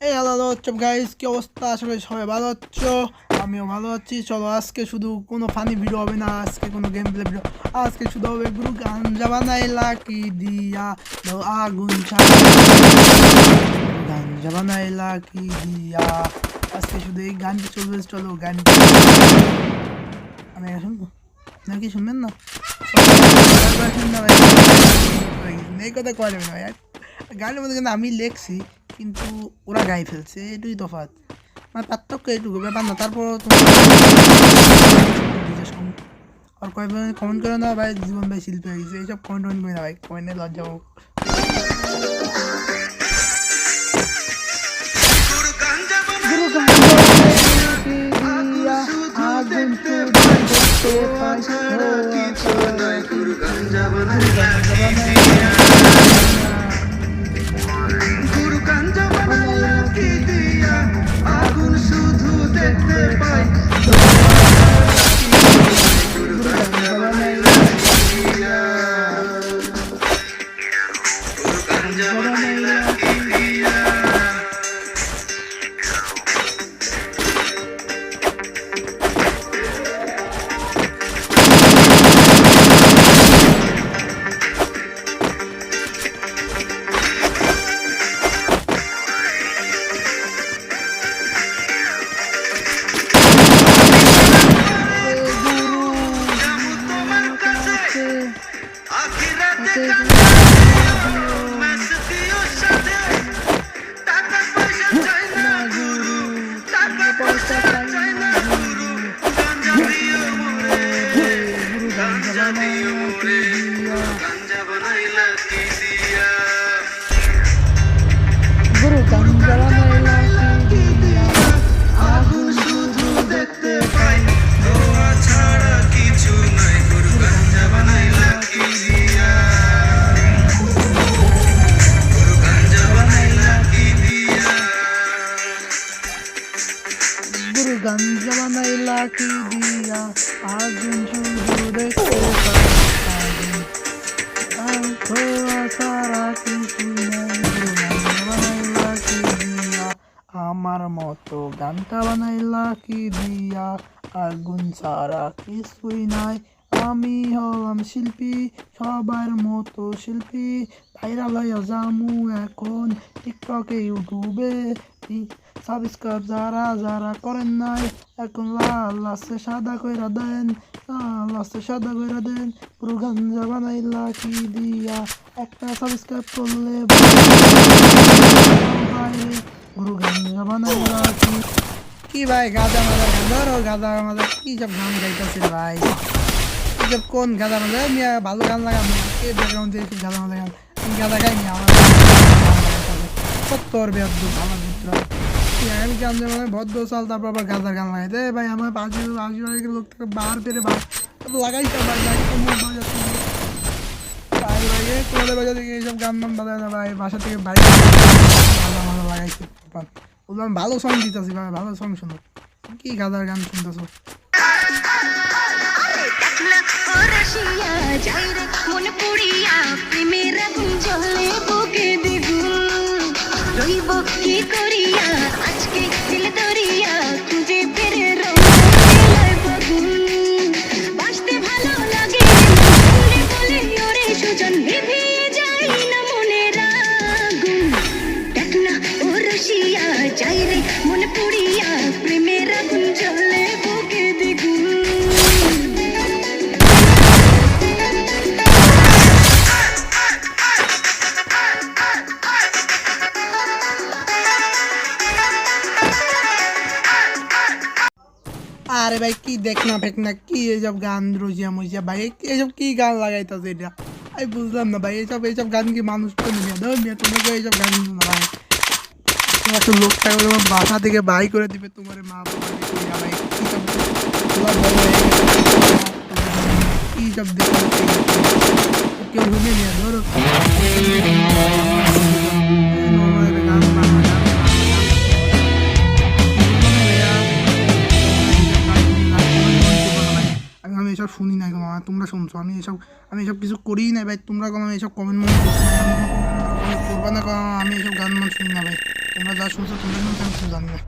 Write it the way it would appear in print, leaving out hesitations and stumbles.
এই hello WhatsApp guys, কি অবস্থা? আসলে সবাই ভালো আছো, আমিও ভালো আছি। চলো আজকে শুধু কোনো ফানি ভিডিও হবে না, আজকে কোনো গেম প্লে ভিডিও, আজকে শুধু হবে গুরু গাঞ্জা বানাইলা কি দিয়া দাও আগুন ছাড়া, গাঞ্জা বানাইলা কি দিয়া। আজকে শুধু এই গানটি চলবে, চলো গানটি আমি শুনবো নাকি শুনবেন না? এই কথা কয় না ভাই, গানের মধ্যে কিন্তু আমি লেখছি কিন্তু ওরা গায়ে ফেলছে, এটুই তফাৎ, মানে পার্থক্য এইটুকু, ব্যাপার না। তারপর আর কমেন্ট করে না ভাই, জীবন ভাই শিল্পী হয়ে গেছে, এইসব কমেন্ট করে না ভাই, কমেন্টে লজ্জা হোক। আগুন শুধু দেখতে পাই, গাঞ্জা বানাইলা কি দিয়া আগুন শুধু দেখতে পাই, সারা কিছু বানাইলা কি দিয়া আমার মতো গানটা বানাইলা কি দিয়া আগুন ছাড়া কিছুই নাই। আমি হলাম শিল্পী, সবার মতো শিল্পী, ভাইরাল হইয়া জামু এখন টিকটকে ইউটিউবে। সাবস্ক্রাইব যারা যারা করেন নাই, এখন লাল আছে সাদা কইরা দেন, লাল আছে সাদা কইরা দেন। পুরো গাঞ্জা বানাইলা কি দিয়া একটা সাবস্ক্রাইব করলে পুরো গাঞ্জা বানাইলা কি ভাই, গাঁজা মাজা গান ধরো, গাঁজা মাজা কি সব গান গাইতেছে ভাই, সব কোন গাঁজা মাজা মিয়া, ভালো গান লাগা কে ব্যাকগ্রাউন্ড দিয়ে গাঁজা মাজা গান, গাঁজা গাই মিয়া আমার সত্তর বেদ্য ভালো মিত্র। আমি গান মানে ভদ্র চাল, তারপর আবার গাঁজার গান লাগাই দে ভাই, আমার আশি লোক থেকে বার পেরে বার লাগাইতে ভাই, তোমাদের বাজা থেকে এইসব গান মান বাজায় না ভাই, বাসা থেকে বাইক গাঁজা মাজা লাগাইছে, বললাম ভালো সং দিতেছি ভাই, ভালো সং শুনো, কি গাঁজার গান শুনতেছো? কি করিয়া আজকে দিল দরিয়া খুঁজে পেরে বাঁচতে ভালো লাগে বলে বলে ওরে সুজন নিভিয়ে যায় না মনের আগুন, দেখ না ও রসিয়া যাই রে মনে পুড়িয়া প্রেমের আগুন জ্বলে বুকে দ্বিগুণ। আরে ভাই কি দেখ না ফেক না, কি এইসব গান রোজিয়া মজিয়া ভাই, এইসব কি গান লাগাইতেছে এটা আমি বুঝলাম না ভাই, এইসব গান কি মানুষ তো নিয়ে দাও মিয়া, তোমাকে এইসব গান না ভাই, একটা লোক থাকবে তোমার বাসা থেকে বাই করে দিবে তোমার মা বাবা ভাই, কি সব কি সব দেখে কেউ শুনে নিয়ে ধরো আমি এসব শুনি না, তোমরা শুনছো, আমি এসব কিছু করিই না ভাই, তোমরা কোনো এসব কমেন্ট মনে করবা না, আমি এসব গান মান শুনি না ভাই। তোমরা যা শুনছো তোমরা শুনছো আমি কিছু জানি না।